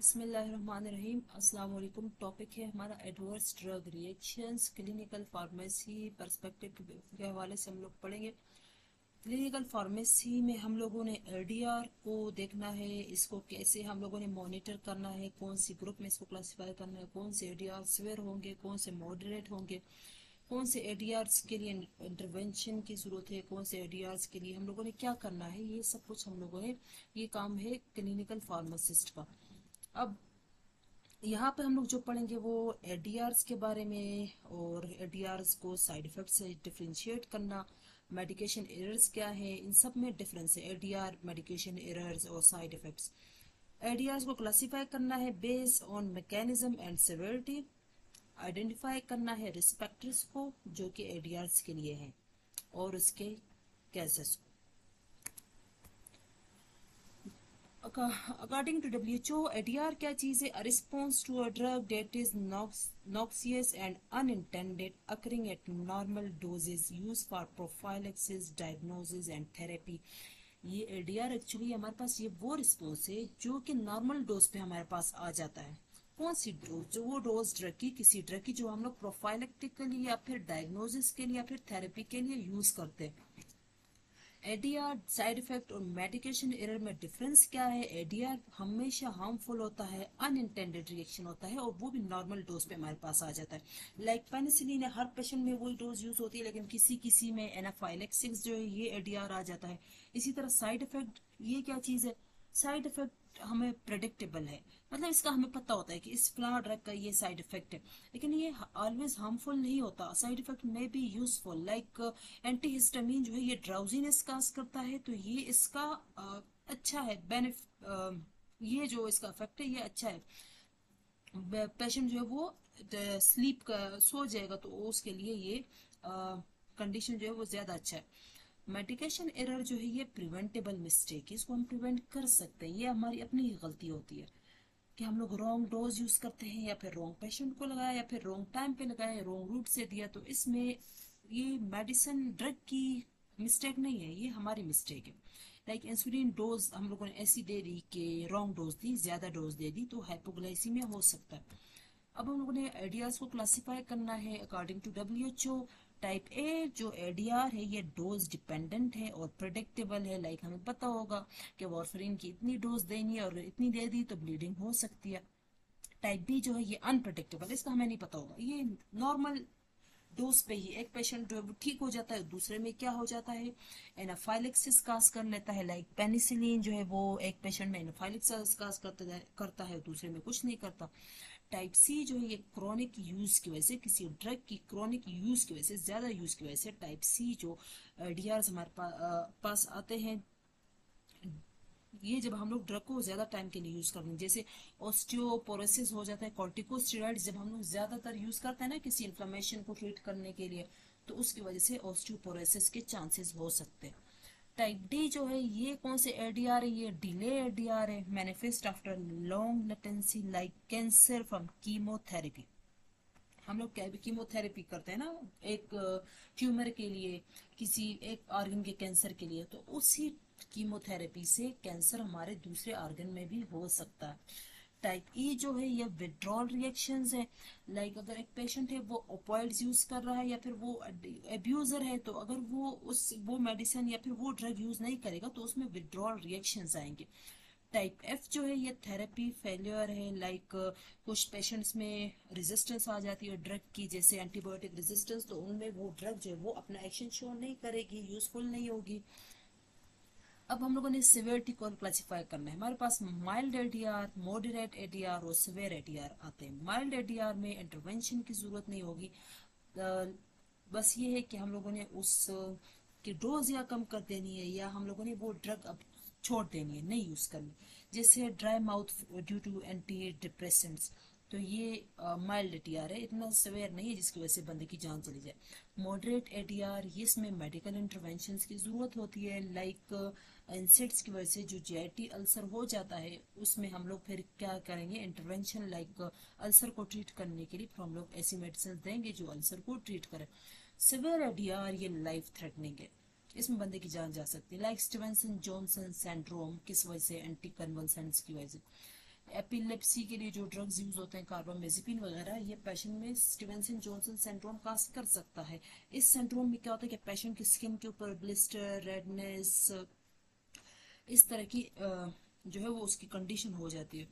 बिस्मिल्लाहिर्रहमानिर्रहीम। अस्सलाम वालेकुम। टॉपिक है हमारा adverse drug reactions. Clinical pharmacy perspective के हवाले से हम लोग पढ़ेंगे। क्लिनिकल फार्मेसी में हम लोगों ने एडीआर को देखना है, इसको कैसे हम लोगों ने मॉनिटर करना है, कौन सी ग्रुप में इसको क्लासिफाई करना है, कौन से एडीआर सिवियर होंगे, कौन से मॉडरेट होंगे, कौन से एडीआर्स के लिए इंटरवेंशन की जरूरत है, कौन से एडीआर्स के लिए हम लोगों ने क्या करना है, ये सब कुछ हम लोगों ने, ये काम है क्लिनिकल फार्मासिस्ट का। अब यहाँ पे हम लोग जो पढ़ेंगे वो एडीआर्स के बारे में, और एडीआर्स को साइड इफेक्ट से डिफरेंशिएट करना, मेडिकेशन एरर्स क्या है, इन सब में डिफरेंस है एडीआर, मेडिकेशन एरर्स और साइड इफेक्ट्स। एडीआर्स को क्लासिफाई करना है based on mechanism and severity. Identify करना है रिस्पेक्टर्स को जो कि एडीआर्स के लिए हैं, और उसके केसेस को। According to WHO, ADR क्या चीज है? A response to a drug that is noxious and unintended, occurring at normal doses, used for prophylaxis, diagnosis and therapy. ये ADR एक्चुअली हमारे पास ये वो रिस्पॉन्स है जो कि नॉर्मल डोज पे हमारे पास आ जाता है। कौन सी डोज? जो वो डोज ड्रग की, किसी ड्रग की जो हम लोग प्रोफाइलेक्टिक के लिए या फिर डायग्नोसिस के लिए या फिर थेरेपी के लिए यूज करते हैं। एडीआर साइड इफेक्ट और मेडिकेशन एरर में डिफरेंस क्या है? एडीआर हमेशा हार्मफुल होता है, अनइंटेंडेड रिएक्शन होता है, और वो भी नॉर्मल डोज पे हमारे पास आ जाता है। लाइक पेनिसिलिन है, हर पेशेंट में वही डोज यूज होती है, लेकिन किसी किसी में एनाफाइलेक्सिस जो है ये एडीआर आ जाता है। इसी तरह साइड इफेक्ट, ये क्या चीज है? साइड इफेक्ट हमें प्रेडिक्टेबल है, मतलब इसका हमें पता होता है कि इस फला ड्रग का ये साइड इफेक्ट है, लेकिन ये ऑलवेज हार्मफुल नहीं होता। साइड इफेक्ट में बी यूजफुल, लाइक एंटीहिस्टामिन जो है ये ड्राउजीनेस काज करता है, तो ये इसका अच्छा है ये जो इसका इफेक्ट है ये अच्छा है। पेशेंट जो है वो स्लीप का सो जाएगा, तो उसके लिए ये कंडीशन जो है वो ज्यादा अच्छा है। मेडिकेशन एरर जो है ये प्रिवेंटेबल मिस्टेक है, इसको हम प्रिवेंट कर सकते हैं। ये हमारी अपनी ही गलती होती है कि हम लोग रॉन्ग डोज यूज करते हैं, या फिर रॉन्ग पेशेंट को लगाया, या फिर रॉन्ग टाइम पे लगाया, रॉन्ग रूट से दिया। तो इसमें ये मेडिसिन ड्रग की मिस्टेक नहीं है, ये हमारी मिस्टेक है। लाइक इंसुलिन डोज हम लोगों ने ऐसी दे दी कि रॉन्ग डोज दी, ज्यादा डोज दे दी, तो हाइपोग्लाइसीमिया हो सकता है। अब हम लोगों ने एडीआर को क्लासिफाई करना है according to WHO. Type A जो एडीआर है ये डोज डिपेंडेंट है और प्रेडिक्टेबल है। लाइक हमें पता होगा कि वारफरिन की इतनी डोज देनी है, और इतनी दे दी तो ब्लीडिंग हो सकती है। टाइप बी जो है ये अनप्रेडिक्टेबल, इसका हमें नहीं पता होगा। ये नॉर्मल डोज पे ही एक पेशेंट जो है वो ठीक हो जाता है, दूसरे में क्या हो जाता है, एनाफाइलेक्सिस काज कर लेता है। लाइक पेनिसिलिन जो है वो एक पेशेंट में एनाफाइलेक्सिस काज करता है, दूसरे में कुछ नहीं करता। टाइप सी जो है ये क्रॉनिक यूज की वजह से, किसी ड्रग की क्रॉनिक यूज की वजह से, ज्यादा यूज की वजह से टाइप सी जो डीआर हमारे पास आते हैं। ये जब हम लोग ड्रग को ज्यादा टाइम के लिए यूज करते हैं, जैसे ऑस्टियोपोरोसिस हो जाता है, कॉर्टिकोस्टेरॉइड जब हम लोग ज्यादातर यूज करते हैं ना किसी इन्फ्लेमेशन को ट्रीट करने के लिए, तो उसकी वजह से ऑस्टियोपोरोसिस के चांसेस हो सकते हैं। टाइप डी जो है ये कौन से एडीआर है? ये डिले एडीआर है, manifest after long latency like cancer from chemotherapy. हम लोग कीमोथेरेपी करते हैं ना एक ट्यूमर के लिए, किसी एक ऑर्गन के कैंसर के लिए, तो उसी कीमोथेरेपी से कैंसर हमारे दूसरे ऑर्गन में भी हो सकता है। टाइप ई जो है ये विड्रॉल रिएक्शंस है। लाइक अगर एक पेशेंट है वो ओपॉइड्स यूज कर रहा है, या फिर वो एब्यूजर है, तो अगर वो मेडिसिन या फिर वो ड्रग यूज नहीं करेगा तो उसमें विड्रॉल रिएक्शंस आएंगे। टाइप एफ जो है ये थेरेपी फेलियर है। लाइक कुछ पेशेंट्स में रेजिस्टेंस आ जाती है ड्रग की, जैसे एंटीबायोटिक रेजिस्टेंस, तो उनमें वो ड्रग जो है वो अपना एक्शन शो नहीं करेगी, यूजफुल नहीं होगी। अब हम लोगों ने सिवियरिटी को क्लासिफाई करना है। हमारे पास माइल्ड एडीआर, मॉडरेट एडीआर और सिवियर एडीआर आते हैं। माइल्ड एडीआर में इंटरवेंशन की जरूरत नहीं होगी, बस ये है कि हम लोगों ने उस की डोज या कम कर देनी है, या हम लोगों ने वो ड्रग अब छोड़ देनी है, नहीं यूज करनी। जैसे dry mouth due to anti depressants, तो ये माइल्ड एडीआर है, इतना सवेयर नहीं है जिसकी वजह से बंदे की जान चली जाए। मॉडरेट एडीआर ये इसमें मेडिकल इंटरवेंशन की जरूरत होती है। लाइक इंसेक्ट्स की वजह से जो जीआईटी अल्सर हो जाता है, उसमें हम लोग फिर क्या करेंगे, इंटरवेंशन लाइक अल्सर को ट्रीट करने के लिए फिर हम लोग ऐसी मेडिसिन देंगे जो अल्सर को ट्रीट करे। सिवियर एडीआर ये लाइफ थ्रेटनिंग है, इसमें बंदे की जान जा सकती है। लाइक स्टीवेंसन जॉनसन सिंड्रोम, किस वजह से? एंटी कन्वल्सेंट्स की वजह से। एपिलेप्सी के लिए जो ड्रग्स यूज होते हैं कार्बामेजेपिन वगैरह, ये पेशेंट में स्टीवेंसन जॉनसन सिंड्रोम काज कर सकता है। इस सिंड्रोम में क्या होता है कि पेशेंट की स्किन के ऊपर ब्लिस्टर, रेडनेस, इस तरह की जो है वो उसकी कंडीशन हो जाती है।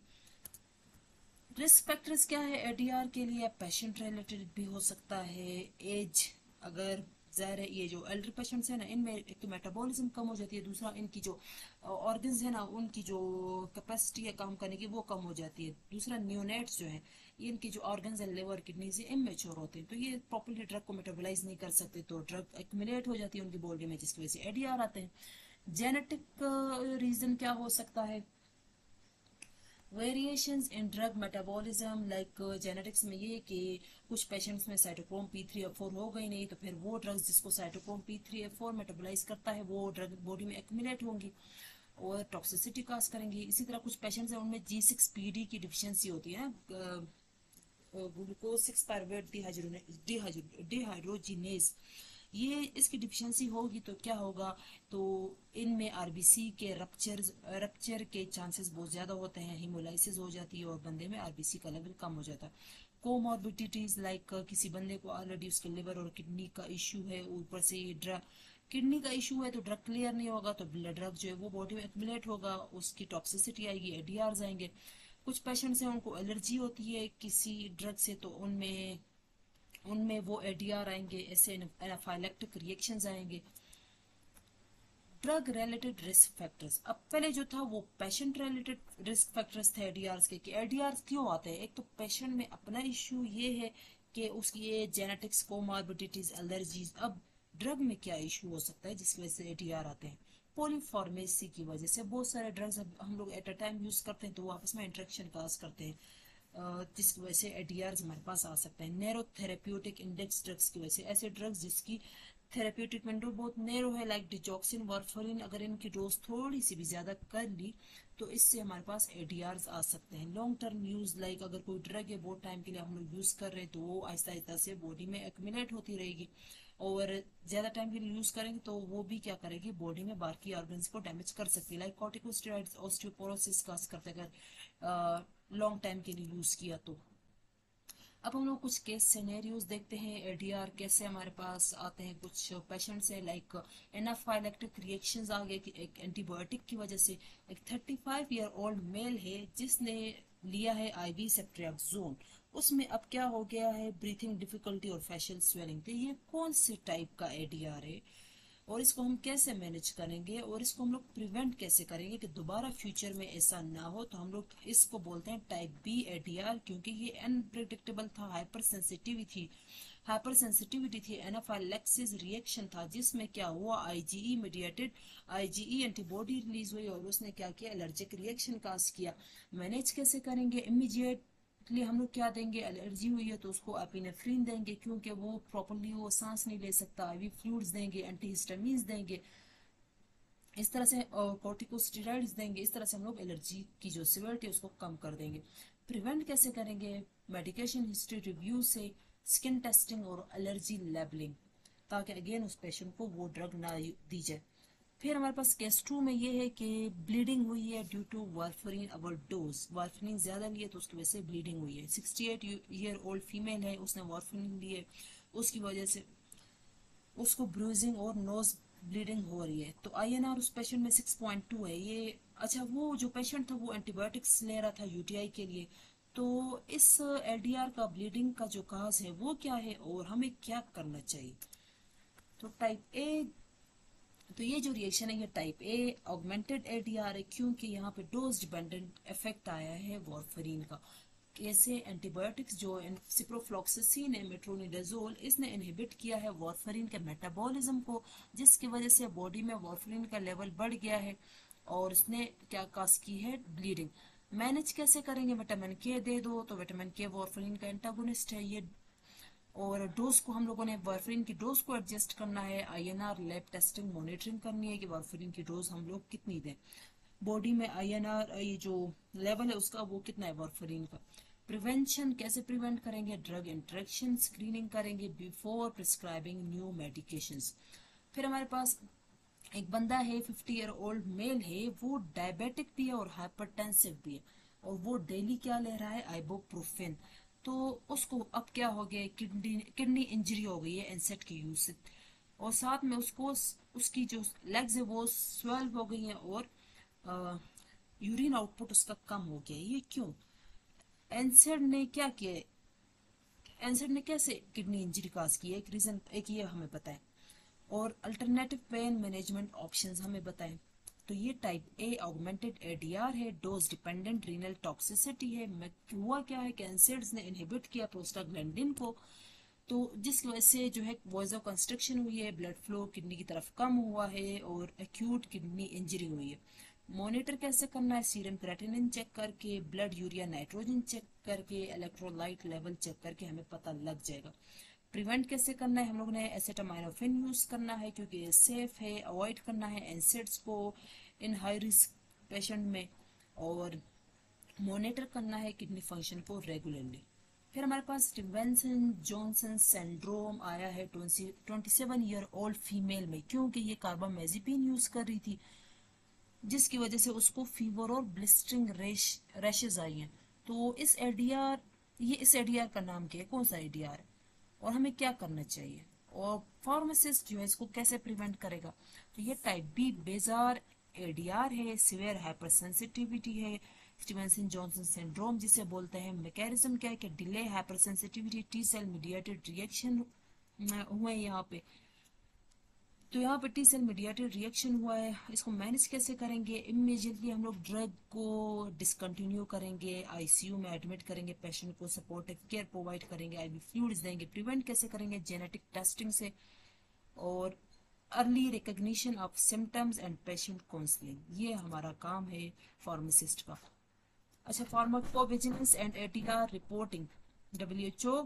रिस्क फैक्टर्स क्या है एडीआर के लिए? पेशेंट रिलेटेड भी हो सकता है, एज, अगर ज़ाहिर है ये जो एल्डर पेशेंट्स है ना, इनमें एक तो मेटाबॉलिज्म कम हो जाती है, दूसरा इनकी जो ऑर्गन्स है ना उनकी जो कैपेसिटी है काम करने की वो कम हो जाती है, दूसरा न्यूनेट्स जो है इनकी जो ऑर्गन्स है लिवर किडनी से इमेच्योर होते हैं, तो ये प्रॉपर्ली ड्रग को मेटाबोलाइज नहीं कर सकते, तो ड्रग एक्यूमुलेट हो जाती है उनकी बॉडी में, जिसकी वजह से एडीआर आते हैं। जेनेटिक रीजन क्या हो सकता है? Variations in drug metabolism, like genetics में ये कि कुछ पेशेंट्स में साइटोक्रोम P3F4 हो गई नहीं, तो फिर वो ड्रग्स जिसको साइटोक्रोम P3F4 मेटाबोलाइज करता है वो ड्रग बॉडी में एक्यूमुलेट होंगी और टॉक्सिसिटी काज करेंगी। इसी तरह कुछ पेशेंट्स हैं उनमें G6PD की डिफिशियंसी होती है ना, ग्लूकोज 6 पायरुवेट डिहाइड्रोजिनेज, ये इसकी डिफिशियंसी होगी तो क्या होगा, तो इनमें आरबीसी के रप्चर के चांसेस बहुत ज्यादा होते हैं, हिमोलाइसिस हो जाती है और बंदे में आरबीसी का लेवल कम हो जाता है। कोमॉर्बिडिटीज, लाइक किसी बंदे को ऑलरेडी उसके लिवर और किडनी का इश्यू है, ऊपर से ये ड्रग किडनी का इशू है तो ड्रग क्लियर नहीं होगा, तो ब्लड ड्रग जो है वो बॉडी में एक्यूमुलेट होगा, उसकी टॉक्सिसिटी आएगी, एडीआर आएंगे। कुछ पेशेंट्स हैं उनको एलर्जी होती है किसी ड्रग से, तो उनमें उनमें वो एडीआर आएंगे, ऐसे एनाफाइलेक्टिक रिएक्शंस आएंगे। ड्रग रिलेटेड रिस्क फैक्टर्स, अब पहले जो था वो पेशेंट रिलेटेड रिस्क फैक्टर्स थे एडीआर के, कि एडीआर क्यों आते हैं? एक तो पेशेंट में अपना इश्यू ये है कि उसकी ये जेनेटिक्स, कोमॉर्बिडिटीज, एलर्जीज। अब ड्रग में क्या इशू हो सकता है जिसकी वजह से एडीआर आते हैं? पॉलीफार्मेसी की वजह से बहुत सारे ड्रग्स हम लोग एट अ टाइम यूज करते हैं तो वो आपस में इंटरेक्शन काज करते हैं, जिसकी वजह से एडीआर हमारे पास आ सकते हैं। नैरो थेरेप्यूटिक इंडेक्स ड्रग्स की वजह से, ऐसे ड्रग्स जिसकी थेरेप्यूटिक विंडो बहुत नैरो है, लाइक डिजॉक्सिन, वार्फरिन, अगर इनकी डोज थोड़ी सी भी ज्यादा कर ली तो इससे हमारे पास एडीआर आ सकते हैं। लॉन्ग टर्म यूज, लाइक अगर कोई ड्रग है बहुत टाइम के लिए हम लोग यूज कर रहे हैं तो वो आहिस्ता आहिस्ता से बॉडी में एक्यूमुलेट होती रहेगी, और ज्यादा टाइम के लिए यूज करेंगे तो वो भी क्या करेगी, बॉडी में बाकी ऑर्गन्स को डैमेज कर सकती है, लाइक कॉर्टिकोस्टेरॉइड्स ऑस्टियोपोरोसिस काज करते हैं अगर लॉन्ग टाइम के लिए यूज किया तो। अब हम लोग कुछ केस सिनेरियोज देखते हैं एडीआर कैसे हमारे पास आते हैं। कुछ पेशेंट्स है लाइक एनाफाइलेक्टिक रिएक्शंस आ गए कि एक एंटीबायोटिक की वजह से। एक 35-year-old मेल है जिसने लिया है आईवी सेफ्ट्रियाक्सोन, उसमें अब क्या हो गया है, ब्रीथिंग डिफिकल्टी और फेशियल स्वेलिंग। तो ये कौन से टाइप का एडीआर है और इसको हम कैसे मैनेज करेंगे और इसको हम लोग प्रिवेंट कैसे करेंगे कि दोबारा फ्यूचर में ऐसा ना हो? तो हम लोग इसको बोलते हैं टाइप बी एडीआर, क्योंकि ये अनप्रिडिक्टेबल था, हाइपर सेंसिटिविटी थी, एनाफाइलेक्सिस रिएक्शन था, जिसमें क्या हुआ, IgE mediated IgE antibody release हुई और उसने क्या किया, एलर्जिक रिएक्शन काज किया। मैनेज कैसे करेंगे? इमीडिएट लिए हम लोग क्या देंगे, एलर्जी हुई है तो उसको एपिनेफ्रिन देंगे, क्योंकि वो प्रॉपरली वो सांस नहीं ले सकता, आईवी फ्लूइड्स देंगे, एंटीहिस्टामीन्स देंगे, इस तरह से कॉर्टिकोस्टेरॉइड्स देंगे, इस तरह से हम लोग एलर्जी की जो सिवियरिटी है उसको कम कर देंगे। प्रिवेंट कैसे करेंगे? मेडिकेशन हिस्ट्री रिव्यू से, स्किन टेस्टिंग और एलर्जी लेबलिंग, ताकि अगेन उस पेशेंट को वो ड्रग ना दी जाए। फिर हमारे पास केस 2 में ये है कि ब्लीडिंग हुई है due to warfarin overdose, warfarin ज्यादा लिए तो उसकी वजह से ब्लीडिंग हुई है। 68-year-old फीमेल है, उसने वार्फरिन लिए, उसकी वजह से उसको ब्रूजिंग और नोज ब्लीडिंग हो रही है, तो आईएनआर उस पेशेंट में 6.2 है ये। अच्छा, वो जो पेशेंट था वो एंटीबायोटिक्स ले रहा था यूटीआई के लिए, तो इस एलडीआर का ब्लीडिंग का जो काज है वो क्या है और हमें क्या करना चाहिए? तो टाइप ए, तो ये जो रिएक्शन है ये टाइप ए ऑगमेंटेड एडीआर है, क्योंकि यहाँ पे डोज डिपेंडेंट इफेक्ट आया है वॉर्फरिन का। कैसे? एंटीबायोटिक्स जो सिप्रोफ्लॉक्सासिन है, मेट्रोनिडाजोल, इसने इनहिबिट किया है वॉर्फरिन के मेटाबॉलिज्म को, जिसकी वजह से बॉडी में वॉर्फरिन का लेवल बढ़ गया है और इसने क्या काज की है, ब्लीडिंग। मैनेज कैसे करेंगे? विटामिन के दे दो, तो विटामिन के वॉर्फरिन का एंटागोनिस्ट है ये, और डोज को हम लोगों ने वार्फरिन की डोज को एडजस्ट करना है, आईएनआर लैब टेस्टिंग मॉनिटरिंग करनी है कि वार्फरिन की डोज हम लोग कितनी दें, बॉडी में आईएनआर ये जो लेवल है उसका वो कितना है वार्फरिन का। प्रिवेंशन कैसे प्रिवेंट करेंगे? ड्रग इंटरेक्शन स्क्रीनिंग करेंगे बिफोर प्रिस्क्राइबिंग न्यू मेडिकेशंस। फिर हमारे पास एक बंदा है 50-year-old मेल है, वो डायबिटिक भी है और हाइपरटेंसिव भी है। और वो डेली क्या ले रहा है, आइबोप्रोफेन। तो उसको अब क्या हो गया, किडनी इंजरी हो गई है एनसेट के यूज से, और साथ में उसको उसकी जो लेग्स है वो स्वेल्व हो गई है, और यूरिन आउटपुट उसका कम हो गया। ये क्यों? एनसेड ने क्या किया, एनसेड ने कैसे किडनी इंजरी काज की है, एक रीजन एक ये हमें पता है, और अल्टरनेटिव पेन मैनेजमेंट ऑप्शंस हमें बताएं। तो ये टाइप ए ऑगमेंटेड एडीआर है, डोज डिपेंडेंट रीनल टॉक्सिसिटी है। हुआ क्या है कि एनसेड्स ने इनहिबिट किया प्रोस्टाग्लैंडिन को, तो जिसकी वजह से जो है वॉइस ऑफ कंस्ट्रक्शन हुई है, ब्लड फ्लो किडनी की तरफ कम हुआ है, और एक्यूट किडनी इंजरी हुई है। मॉनिटर कैसे करना है, सीरम क्रेटिनिन चेक करके, ब्लड यूरिया नाइट्रोजन चेक करके, इलेक्ट्रोलाइट लेवल चेक करके हमें पता लग जाएगा। प्रिवेंट कैसे करना है, हम लोग ने एसेटामाइनोफेन यूज करना है क्योंकि ये सेफ है, अवॉइड करना है एनसेड्स को इन हाई रिस्क पेशेंट में, और मॉनिटर करना है किडनी फंक्शन को रेगुलरली। फिर हमारे पास स्टीवेंसन जॉनसन सिंड्रोम आया है 27 ईयर ओल्ड फीमेल में, क्योंकि ये कार्बामेजिपिन यूज कर रही थी, जिसकी वजह से उसको फीवर और ब्लिस्टरिंग रैशेज आई हैं। तो इस एडीआर का नाम क्या है, कौन सा एडीआर है, और हमें क्या करना चाहिए, और फार्मासिस्ट जो है इसको कैसे प्रिवेंट करेगा। तो ये टाइप बी बेजार एडीआर है, सिवियर हाइपरसेंसिटिविटी है, स्टीवेंसन जॉनसन सिंड्रोम जिसे बोलते हैं। मैकेनिज्म क्या है कि delay hypersensitivity T cell mediated reaction हुए यहाँ पे। तो यहाँ पे टी सेल मीडिएटेड रिएक्शन हुआ है, इसको मैनेज कैसे करेंगे, इमीडिएटली हम लोग ड्रग को डिसकंटिन्यू करेंगे, आईसीयू में एडमिट करेंगे पेशेंट को, सपोर्टिव केयर प्रोवाइड करेंगे, आईवी फ्लूइड्स देंगे। प्रिवेंट कैसे करेंगे, जेनेटिक टेस्टिंग से, और early recognition of symptoms and patient counselling. ये हमारा काम है फार्मासिस्ट का। अच्छा, pharmacovigilance and ATR reporting. WHO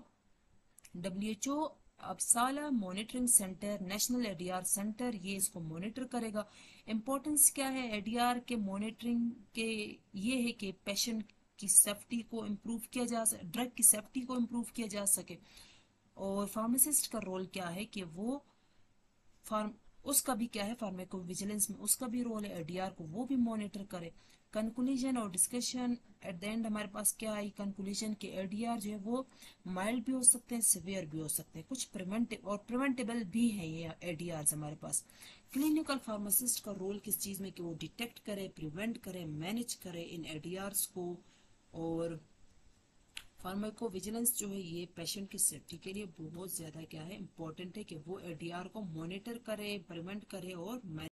WHO अब साला monitoring centre, national ADR centre, ये इसको मॉनिटर करेगा। इंपॉर्टेंस क्या है एडीआर के मॉनिटरिंग के, ये है कि पेशेंट की सेफ्टी को इम्प्रूव किया जा सके, ड्रग की सेफ्टी को इम्प्रूव किया जा सके। और फार्मासिस्ट का रोल क्या है कि वो फार्म उसका भी क्या है, फार्मेको विजिलेंस में उसका भी रोल है, एडीआर को वो भी मॉनिटर करे। कंक्लूजन और डिस्कशन एट द एंड हमारे पास क्या आई कंक्लूजन के, एडीआर जो है वो माइल्ड भी हो सकते हैं, सिवियर भी हो सकते हैं, कुछ प्रिवेंटिव और प्रिवेंटेबल भी है ये एडीआर हमारे पास। क्लिनिकल फार्मासिस्ट का रोल किस चीज में कि वो डिटेक्ट करे, प्रिवेंट करे, मैनेज करे इन एडीआर्स को। और फार्माको विजिलेंस जो है ये पेशेंट की सेफ्टी के लिए बहुत ज्यादा क्या है, इंपॉर्टेंट है कि वो एडीआर को मॉनिटर करे, प्रिवेंट करे और